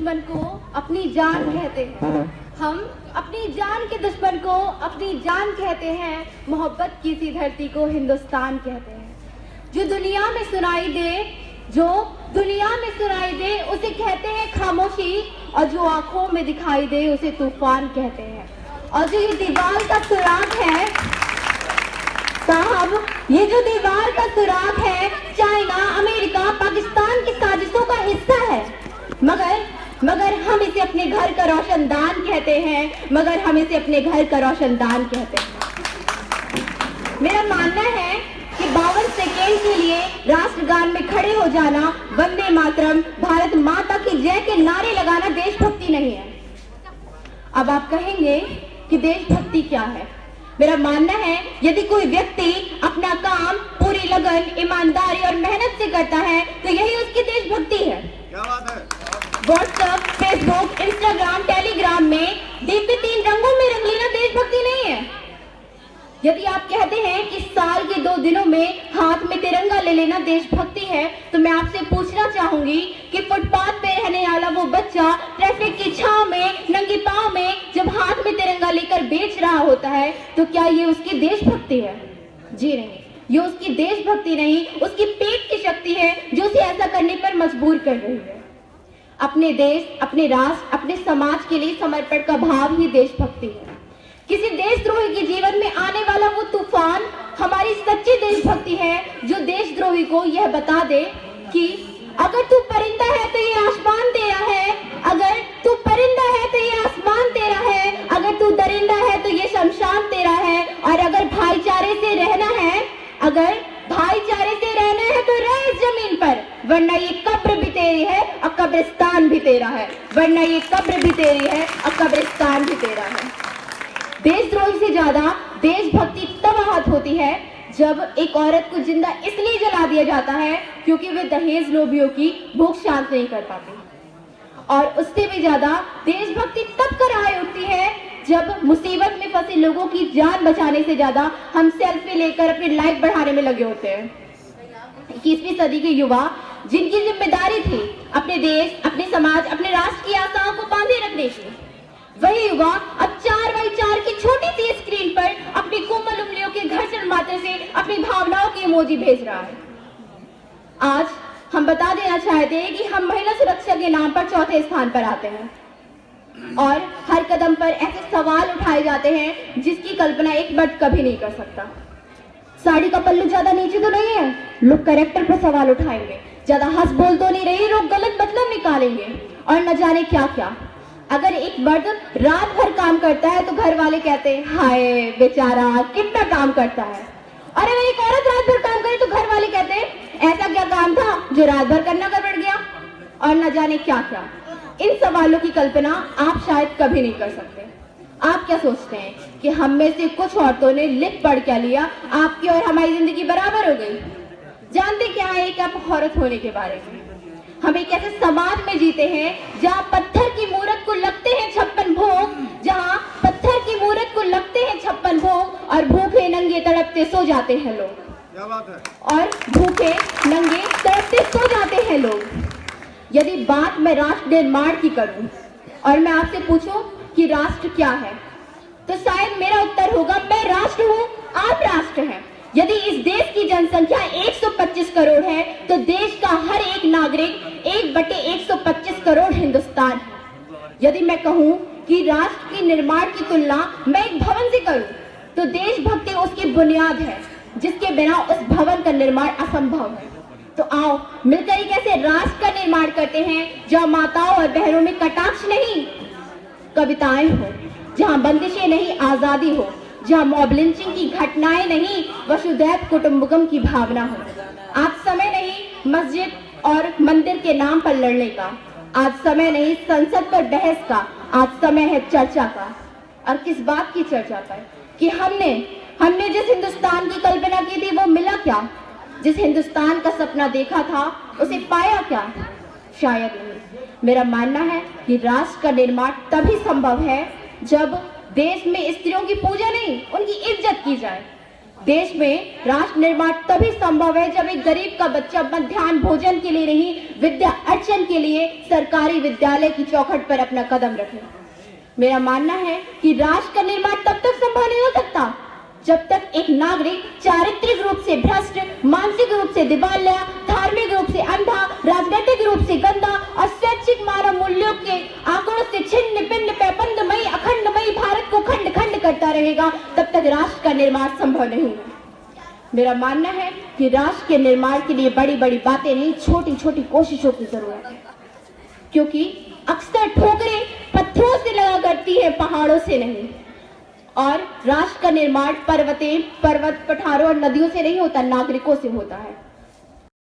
दुश्मन को अपनी जान कहते हैं, हम अपनी जान के दुश्मन को अपनी जान कहते हैं। मोहब्बत की सी धरती को हिंदुस्तान कहते हैं। जो दुनिया में सुनाई दे उसे कहते हैं खामोशी, और जो आंखों में दिखाई दे उसे तूफान कहते हैं। और जो ये दीवार का सुराग है साहब, ये जो दीवार का सुराग है, चाइना, अमेरिका, पाकिस्तान की साजिशों का हिस्सा है। मगर हम इसे अपने घर का रोशनदान कहते हैं। मेरा मानना है कि 52 सेकेंड के लिए राष्ट्रगान में खड़े हो जाना, वंदे मातरम, भारत माता की जय के नारे लगाना देशभक्ति नहीं है। अब आप कहेंगे कि देशभक्ति क्या है? मेरा मानना है, यदि कोई व्यक्ति अपना काम पूरी लगन, ईमानदारी और मेहनत से करता है तो यही उसकी देशभक्ति है। क्या बात है? व्हाट्सएप, फेसबुक, इंस्टाग्राम, टेलीग्राम में दीप्ति 3 रंगों में रंग लेना देशभक्ति नहीं है। यदि आप कहते हैं कि साल के 2 दिनों में हाथ में तिरंगा ले लेना देशभक्ति है, तो मैं आपसे पूछना चाहूंगी कि फुटपाथ पे रहने वाला वो बच्चा ट्रैफिक की छांव में, नंगे पांव में जब हाथ में तिरंगा लेकर बेच रहा होता है, तो क्या ये उसकी देशभक्ति है? जी नहीं, ये उसकी देशभक्ति नहीं, उसकी पेट की शक्ति है जो उसे ऐसा करने पर मजबूर कर रही है। अपने देश, अपने राष्ट्र, अपने समाज के लिए समर्पण का भाव ही देशभक्ति है। किसी देशद्रोही के जीवन में आने वाला वो तूफान हमारी सच्ची देशभक्ति है, जो देशद्रोही को यह बता दे कि अगर तू परिंदा है तो ये आसमान तेरा है, अगर तू परिंदा है तो ये आसमान तेरा है, अगर तू दरिंदा है तो ये शमशान तेरा है, और अगर भाईचारे से रहना है तो रह इस जमीन पर, वरना ये कब्र भी तेरी है और कब्रिस्तान भी तेरा है। देशद्रोही से ज्यादा देशभक्ति तब आहत होती है जब एक औरत को जिंदा इसलिए जला दिया जाता है क्योंकि वे दहेज लोभियों की भूख शांत नहीं कर पाती। और उससे भी ज्यादा देशभक्ति तब कराई उठती है जब मुसीबत में फंसे लोगों की जान बचाने से ज्यादा हम सेल्फी लेकर अपनी लाइफ बढ़ाने में लगे होते हैं। 21वीं सदी के युवा, जिनकी जिम्मेदारी थी अपने देश, अपने समाज, अपने राष्ट्र की आशाओं को बांधे रखने की, वही युवा अब 4x4 की छोटी सी स्क्रीन पर अपनी कोमल उंगलियों के घर्षण मात्र से अपनी भावनाओं की इमोजी भेज रहा है। आज हम बता देना चाहते हैं कि हम महिला सुरक्षा के नाम पर 4थे स्थान पर आते हैं, और हर कदम पर ऐसे सवाल उठाए जाते हैं जिसकी कल्पना एक मर्द कभी नहीं कर सकता। साड़ी का पल्लू ज्यादा नीचे तो नहीं है, लोग कैरेक्टर पर सवाल उठाएंगे। ज्यादा हंस बोल तो नहीं रही, लोग गलत मतलब निकालेंगे, और न जाने क्या क्या। अगर एक मर्द रात भर काम करता है तो घर वाले कहते हैं हाय बेचारा कितना काम करता है, और अगर एक औरत रात भर काम करे तो घर वाले कहते हैं ऐसा क्या काम था जो रात भर करना गड़बड़ गया, और न जाने क्या क्या। इन सवालों की कल्पना आप शायद कभी नहीं कर सकते। आप क्या सोचते हैं कि हम में से कुछ औरतों ने लिख पढ़ क्या लिया, आपकी और हमारी जिंदगी बराबर हो गई? जानते क्या है एक आप औरत होने के बारे में? हम एक ऐसे समाज में जीते हैं जहाँ पत्थर की मूरत को लगते हैं 56 भोग, और भूखे नंगे तड़पते सो जाते हैं लोग। क्या बात है? और भूखे नंगे तड़पते सो जाते हैं लोग। यदि बात मैं राष्ट्र निर्माण की करूं और मैं आपसे पूछूं कि राष्ट्र क्या है, तो शायद मेरा उत्तर होगा मैं राष्ट्र हूं, आप राष्ट्र हैं। यदि इस देश की जनसंख्या 125 करोड़ है तो देश का हर एक नागरिक 1/125 करोड़ हिंदुस्तान है। यदि मैं कहूं कि राष्ट्र के निर्माण की तुलना मैं एक भवन से करूं, तो देशभक्ति उसकी बुनियाद है जिसके बिना उस भवन का निर्माण असंभव है। तो आओ मिलकर एक ऐसे राष्ट्र का निर्माण करते हैं जहाँ माताओं और बहनों में कटाक्ष नहीं, कविताएं हो, जहाँ बंदिशें नहीं आजादी हो, जहाँ मॉब लिंचिंग की घटनाएं नहीं वसुधैव कुटुंबकम की भावना हो। आज समय नहीं मस्जिद और मंदिर के नाम पर लड़ने का, आज समय नहीं संसद पर बहस का, आज समय है चर्चा का। और किस बात की चर्चा पर? कि हमने जिस हिंदुस्तान की कल्पना की थी वो मिला क्या? जिस हिंदुस्तान का सपना देखा था उसे पाया क्या? शायद नहीं। मेरा मानना है कि राष्ट्र का निर्माण तभी संभव है जब देश में स्त्रियों की पूजा नहीं उनकी इज्जत की जाए, देश में राष्ट्र निर्माण तभी संभव है जब एक गरीब का बच्चा मध्याह्न भोजन के लिए नहीं, विद्या अर्जन के लिए सरकारी विद्यालय की चौखट पर अपना कदम रखे। मेरा मानना है कि राष्ट्र का निर्माण तब तक संभव नहीं हो सकता जब तक एक नागरिक चारित्रिक रूप से भ्रष्ट, मानसिक रूप से दिवालिया, धार्मिक रूप से अंधा, राजनीतिक रूप से गंदा और शैक्षिक मानव मूल्यों के आंकड़ों से छिन्न भिन्न पैबंदमयी अखंडमयी भारत को खंड खंड करता रहेगा, तब तक राष्ट्र का निर्माण संभव नहीं है। मेरा मानना है कि राष्ट्र के निर्माण के लिए बड़ी बड़ी बातें नहीं, छोटी छोटी कोशिशों की जरूरत है, क्योंकि अक्सर ठोकरें पत्थरों से लगा करती है, पहाड़ों से नहीं। और राष्ट्र का निर्माण पर्वत पठारों और नदियों से नहीं होता, नागरिकों से होता है।